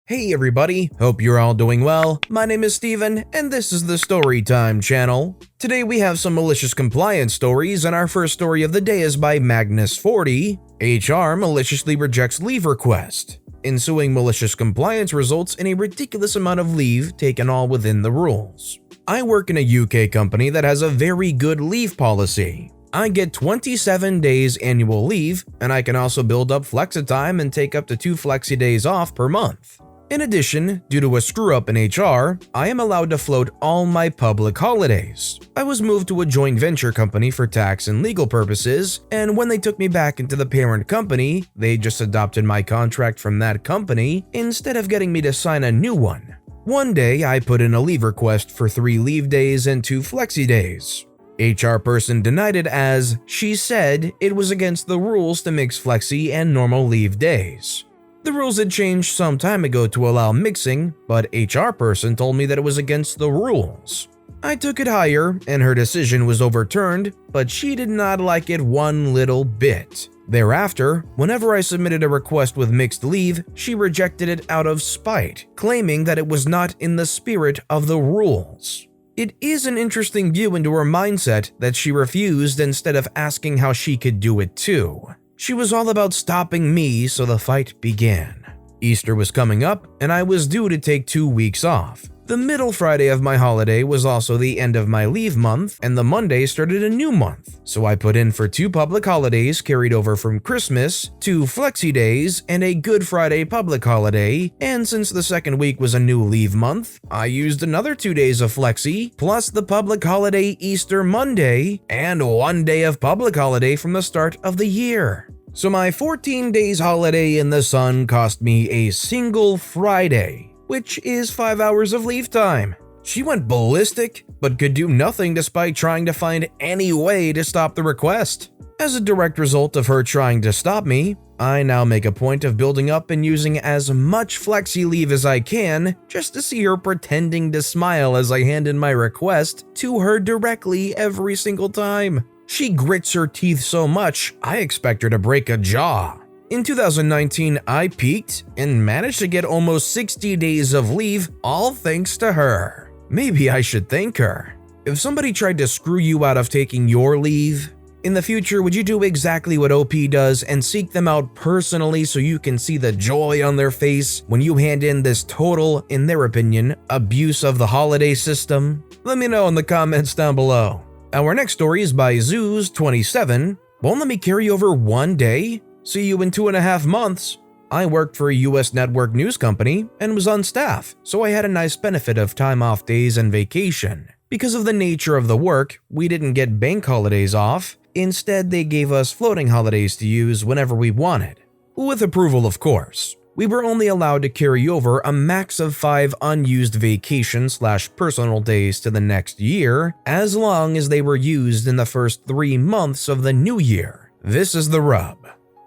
Hey everybody, hope you're all doing well. My name is Steven, and this is the Storytime channel. Today we have some malicious compliance stories, and our first story of the day is by Magnus40. HR maliciously rejects leave request. Ensuing malicious compliance results in a ridiculous amount of leave taken all within the rules. I work in a UK company that has a very good leave policy. I get 27 days annual leave, and I can also build up flexi-time and take up to 2 flexi days off per month. In addition, due to a screw-up in HR, I am allowed to float all my public holidays. I was moved to a joint venture company for tax and legal purposes, and when they took me back into the parent company, they just adopted my contract from that company instead of getting me to sign a new one. One day, I put in a leave request for 3 leave days and 2 flexi days. HR person denied it as she said it was against the rules to mix flexi and normal leave days. The rules had changed some time ago to allow mixing, but HR person told me that it was against the rules. I took it higher and her decision was overturned, but she did not like it one little bit. Thereafter, whenever I submitted a request with mixed leave, she rejected it out of spite, claiming that it was not in the spirit of the rules. It is an interesting view into her mindset that she refused instead of asking how she could do it too. She was all about stopping me, so the fight began. Easter was coming up, and I was due to take 2 weeks off. The middle Friday of my holiday was also the end of my leave month, and the Monday started a new month. So I put in for 2 public holidays carried over from Christmas, 2 flexi days, and a Good Friday public holiday, and since the second week was a new leave month, I used another 2 days of flexi, plus the public holiday Easter Monday, and 1 day of public holiday from the start of the year. So my 14 days holiday in the sun cost me a single Friday, which is 5 hours of leave time. She went ballistic, but could do nothing despite trying to find any way to stop the request. As a direct result of her trying to stop me, I now make a point of building up and using as much flexi leave as I can just to see her pretending to smile as I hand in my request to her directly every single time. She grits her teeth so much, I expect her to break a jaw. In 2019, I peaked and managed to get almost 60 days of leave, all thanks to her. Maybe I should thank her. If somebody tried to screw you out of taking your leave, in the future, would you do exactly what OP does and seek them out personally so you can see the joy on their face when you hand in this total, in their opinion, abuse of the holiday system? Let me know in the comments down below. Our next story is by Zeus27. Won't let me carry over 1 day? See you in 2.5 months. I worked for a US network news company and was on staff, so I had a nice benefit of time off days and vacation. Because of the nature of the work, we didn't get bank holidays off. Instead, they gave us floating holidays to use whenever we wanted. With approval, of course. We were only allowed to carry over a max of 5 unused vacation/personal days to the next year, as long as they were used in the first 3 months of the new year. This is the rub.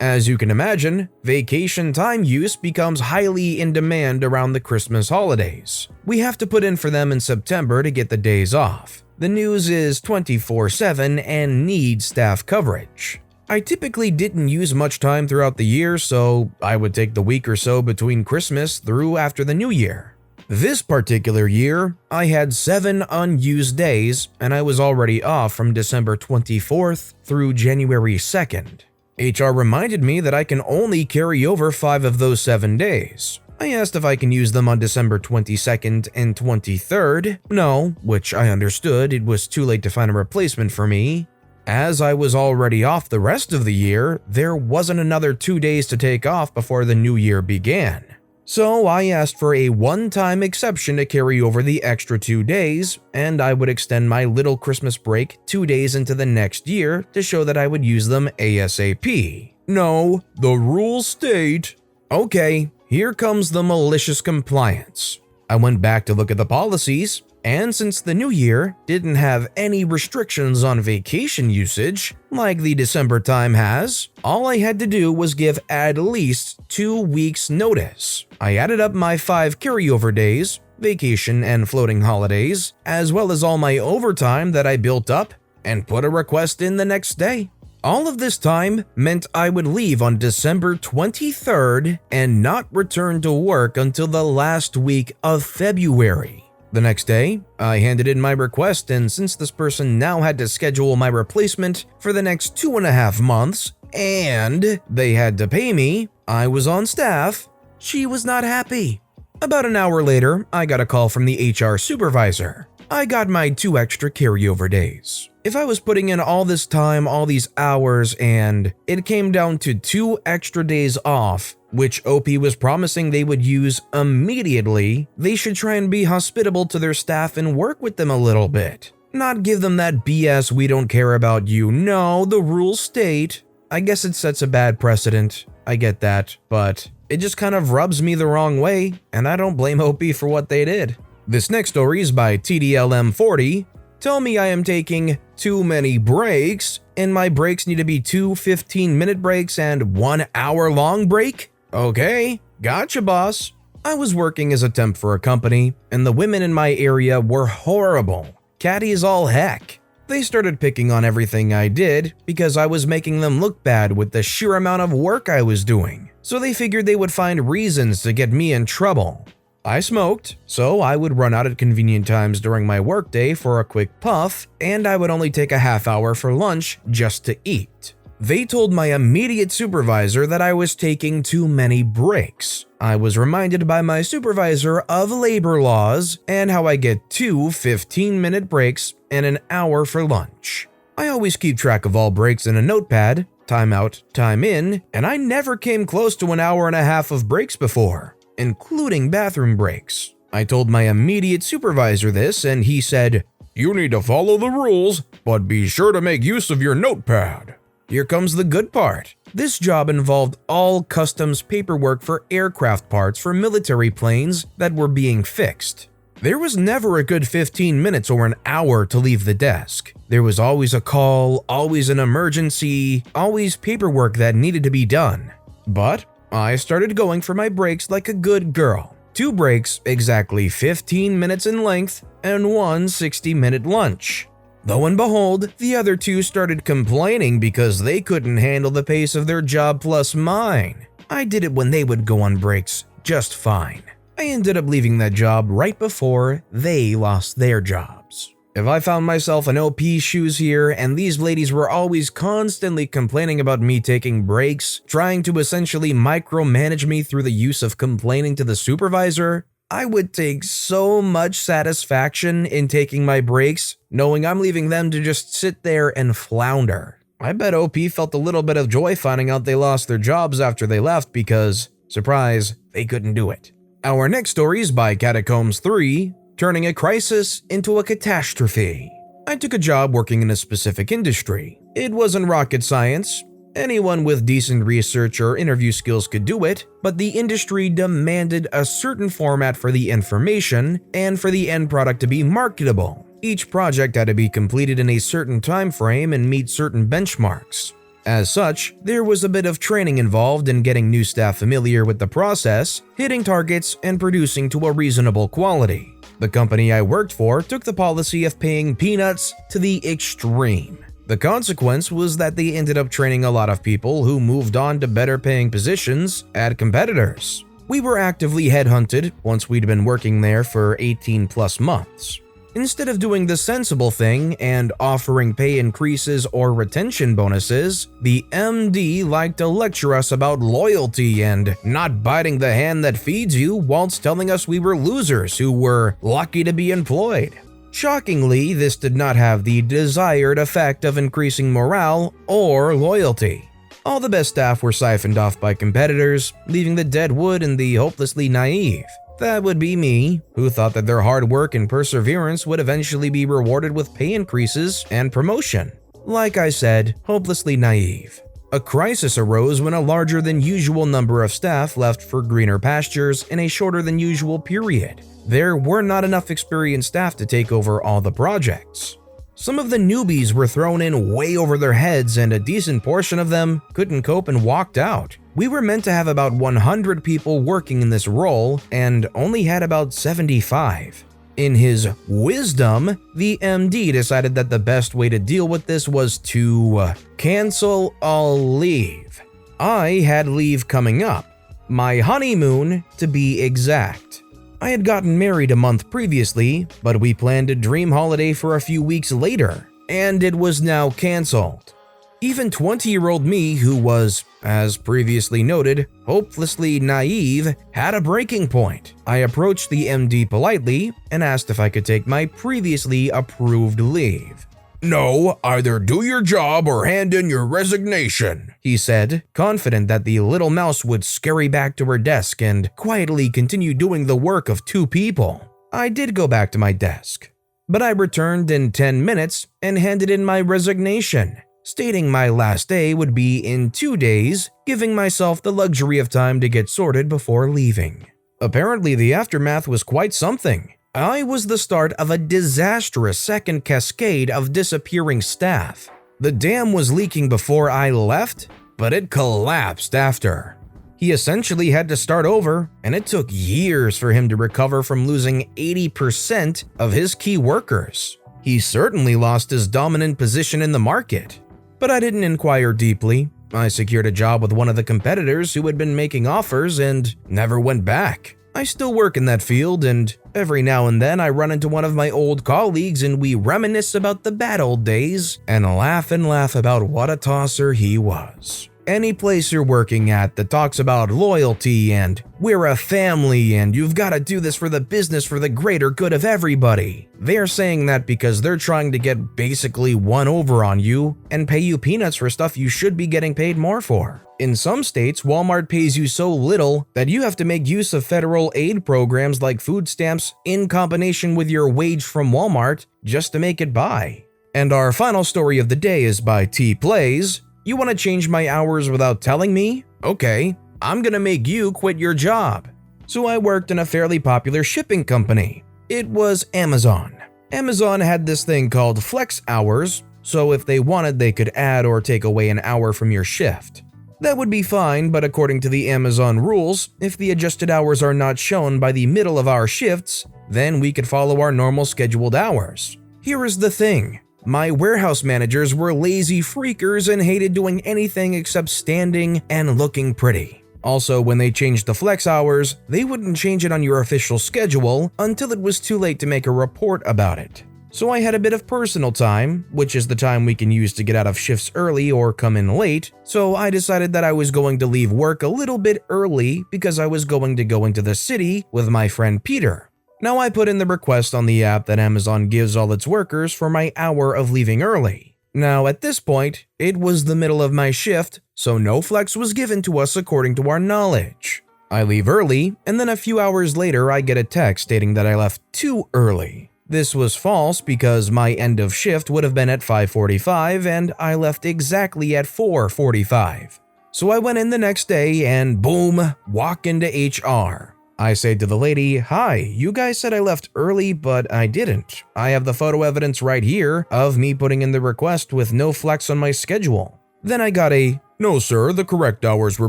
As you can imagine, vacation time use becomes highly in demand around the Christmas holidays. We have to put in for them in September to get the days off. The news is 24/7 and needs staff coverage. I typically didn't use much time throughout the year, so I would take the week or so between Christmas through after the New Year. This particular year, I had 7 unused days, and I was already off from December 24th through January 2nd. HR reminded me that I can only carry over 5 of those 7 days. I asked if I can use them on December 22nd and 23rd. No, which I understood it was too late to find a replacement for me. As I was already off the rest of the year, there wasn't another 2 days to take off before the new year began. So I asked for a one-time exception to carry over the extra 2 days, and I would extend my little Christmas break 2 days into the next year to show that I would use them ASAP. No, the rules state. Okay, here comes the malicious compliance. I went back to look at the policies, and since the new year didn't have any restrictions on vacation usage, like the December time has, all I had to do was give at least 2 weeks notice. I added up my 5 carryover days, vacation and floating holidays, as well as all my overtime that I built up, and put a request in the next day. All of this time meant I would leave on December 23rd and not return to work until the last week of February. The next day, I handed in my request, and since this person now had to schedule my replacement for the next 2.5 months, and they had to pay me, I was on staff. She was not happy. About an hour later, I got a call from the HR supervisor. I got my 2 extra carryover days. If I was putting in all this time, all these hours, and it came down to 2 extra days off, which OP was promising they would use immediately, they should try and be hospitable to their staff and work with them a little bit. Not give them that BS "we don't care about you." No, the rules state. I guess it sets a bad precedent. I get that, but it just kind of rubs me the wrong way, and I don't blame OP for what they did. This next story is by TDLM40. Tell me I am taking too many breaks, and my breaks need to be 2 15-minute breaks and 1 hour-long break? Okay, gotcha, boss. I was working as a temp for a company, and the women in my area were horrible. Catty as all heck. They started picking on everything I did because I was making them look bad with the sheer amount of work I was doing. So they figured they would find reasons to get me in trouble. I smoked, so I would run out at convenient times during my workday for a quick puff, and I would only take a half hour for lunch just to eat. They told my immediate supervisor that I was taking too many breaks. I was reminded by my supervisor of labor laws and how I get 2 15-minute breaks and an hour for lunch. I always keep track of all breaks in a notepad, time out, time in, and I never came close to an hour and a half of breaks before, including bathroom breaks. I told my immediate supervisor this, and he said, "You need to follow the rules, but be sure to make use of your notepad." Here comes the good part. This job involved all customs paperwork for aircraft parts for military planes that were being fixed. There was never a good 15 minutes or an hour to leave the desk. There was always a call, always an emergency, always paperwork that needed to be done. But I started going for my breaks like a good girl. 2 breaks, exactly 15 minutes in length, and 1 60-minute lunch. Lo and behold, the other 2 started complaining because they couldn't handle the pace of their job plus mine. I did it when they would go on breaks just fine. I ended up leaving that job right before they lost their jobs. If I found myself in OP's shoes here and these ladies were always constantly complaining about me taking breaks, trying to essentially micromanage me through the use of complaining to the supervisor, I would take so much satisfaction in taking my breaks, knowing I'm leaving them to just sit there and flounder. I bet OP felt a little bit of joy finding out they lost their jobs after they left because, surprise, they couldn't do it. Our next story is by Catacombs 3, turning a crisis into a catastrophe. I took a job working in a specific industry. It wasn't rocket science. Anyone with decent research or interview skills could do it, but the industry demanded a certain format for the information and for the end product to be marketable. Each project had to be completed in a certain time frame and meet certain benchmarks. As such, there was a bit of training involved in getting new staff familiar with the process, hitting targets, and producing to a reasonable quality. The company I worked for took the policy of paying peanuts to the extreme. The consequence was that they ended up training a lot of people who moved on to better paying positions at competitors. We were actively headhunted once we'd been working there for 18 plus months. Instead of doing the sensible thing and offering pay increases or retention bonuses, the MD liked to lecture us about loyalty and not biting the hand that feeds you whilst telling us we were losers who were lucky to be employed. Shockingly, this did not have the desired effect of increasing morale or loyalty. All the best staff were siphoned off by competitors, leaving the dead wood and the hopelessly naive. That would be me, who thought that their hard work and perseverance would eventually be rewarded with pay increases and promotion. Like I said, hopelessly naive. A crisis arose when a larger than usual number of staff left for greener pastures in a shorter than usual period. There were not enough experienced staff to take over all the projects. Some of the newbies were thrown in way over their heads, and a decent portion of them couldn't cope and walked out. We were meant to have about 100 people working in this role and only had about 75. In his wisdom, the MD decided that the best way to deal with this was to cancel all leave. I had leave coming up, my honeymoon to be exact. I had gotten married a month previously, but we planned a dream holiday for a few weeks later, and it was now canceled. Even 20-year-old me, who was, as previously noted, hopelessly naive, had a breaking point. I approached the MD politely and asked if I could take my previously approved leave. "No, either do your job or hand in your resignation," he said, confident that the little mouse would scurry back to her desk and quietly continue doing the work of two people. I did go back to my desk, but I returned in 10 minutes and handed in my resignation, stating my last day would be in 2 days, giving myself the luxury of time to get sorted before leaving. Apparently, the aftermath was quite something. I was the start of a disastrous second cascade of disappearing staff. The dam was leaking before I left, but it collapsed after. He essentially had to start over, and it took years for him to recover from losing 80% of his key workers. He certainly lost his dominant position in the market. But I didn't inquire deeply. I secured a job with one of the competitors who had been making offers and never went back. I still work in that field, and every now and then I run into one of my old colleagues and we reminisce about the bad old days and laugh about what a tosser he was. Any place you're working at that talks about loyalty and we're a family and you've got to do this for the business for the greater good of everybody. They're saying that because they're trying to get basically one over on you and pay you peanuts for stuff you should be getting paid more for. In some states, Walmart pays you so little that you have to make use of federal aid programs like food stamps in combination with your wage from Walmart just to make it by. And our final story of the day is by T Plays. You want to change my hours without telling me? Okay, I'm gonna make you quit your job. So I worked in a fairly popular shipping company. It was Amazon. Amazon had this thing called flex hours, so if they wanted they could add or take away an hour from your shift. That would be fine, but according to the Amazon rules, if the adjusted hours are not shown by the middle of our shifts, then we could follow our normal scheduled hours. Here is the thing. My warehouse managers were lazy freakers and hated doing anything except standing and looking pretty. Also, when they changed the flex hours, they wouldn't change it on your official schedule until it was too late to make a report about it. So I had a bit of personal time, which is the time we can use to get out of shifts early or come in late, so I decided that I was going to leave work a little bit early because I was going to go into the city with my friend Peter. Now I put in the request on the app that Amazon gives all its workers for my hour of leaving early. Now at this point, it was the middle of my shift, so no flex was given to us according to our knowledge. I leave early, and then a few hours later I get a text stating that I left too early. This was false because my end of shift would have been at 5:45 and I left exactly at 4:45. So I went in the next day and boom, walk into HR. I say to the lady, "Hi, you guys said I left early, but I didn't. I have the photo evidence right here of me putting in the request with no flex on my schedule." Then I got a, "No sir, the correct hours were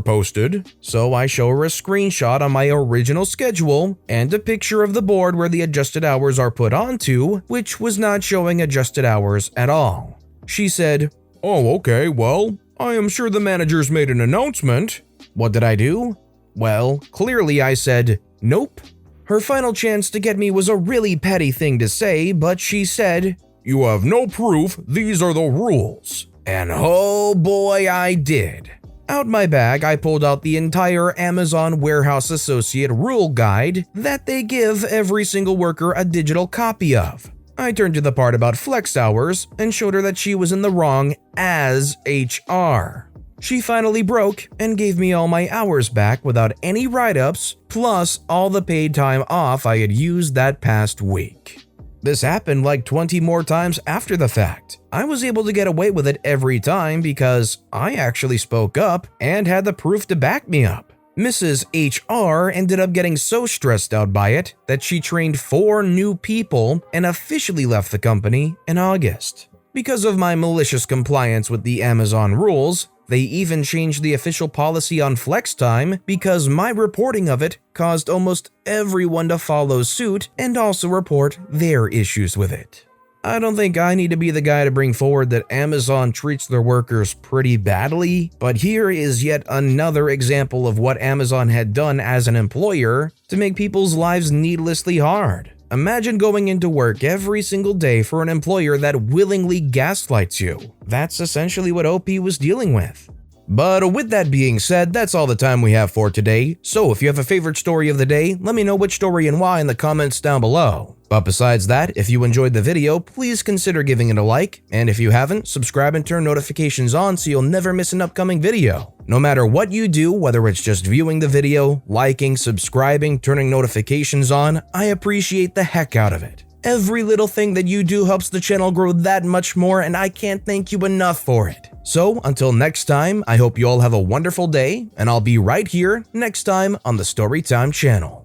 posted." So I show her a screenshot on my original schedule and a picture of the board where the adjusted hours are put onto, which was not showing adjusted hours at all. She said, "Oh, okay, well, I am sure the managers made an announcement." What did I do? Well, clearly I said, "Nope." Her final chance to get me was a really petty thing to say, but she said, "You have no proof, these are the rules." And oh boy, I did. Out my bag, I pulled out the entire Amazon Warehouse Associate Rule Guide that they give every single worker a digital copy of. I turned to the part about flex hours and showed her that she was in the wrong as HR. She finally broke and gave me all my hours back without any write-ups, plus all the paid time off I had used that past week. This happened like 20 more times after the fact. I was able to get away with it every time because I actually spoke up and had the proof to back me up. Mrs. HR ended up getting so stressed out by it that she trained 4 new people and officially left the company in August. Because of my malicious compliance with the Amazon rules, They even changed the official policy on flex time because my reporting of it caused almost everyone to follow suit and also report their issues with it. I don't think I need to be the guy to bring forward that Amazon treats their workers pretty badly, but here is yet another example of what Amazon had done as an employer to make people's lives needlessly hard. Imagine going into work every single day for an employer that willingly gaslights you. That's essentially what OP was dealing with. But with that being said, that's all the time we have for today. So if you have a favorite story of the day, let me know which story and why in the comments down below. But besides that, if you enjoyed the video, please consider giving it a like, and if you haven't, subscribe and turn notifications on so you'll never miss an upcoming video. No matter what you do, whether it's just viewing the video, liking, subscribing, turning notifications on, I appreciate the heck out of it. Every little thing that you do helps the channel grow that much more, and I can't thank you enough for it. So until next time, I hope you all have a wonderful day, and I'll be right here next time on the Storytime channel.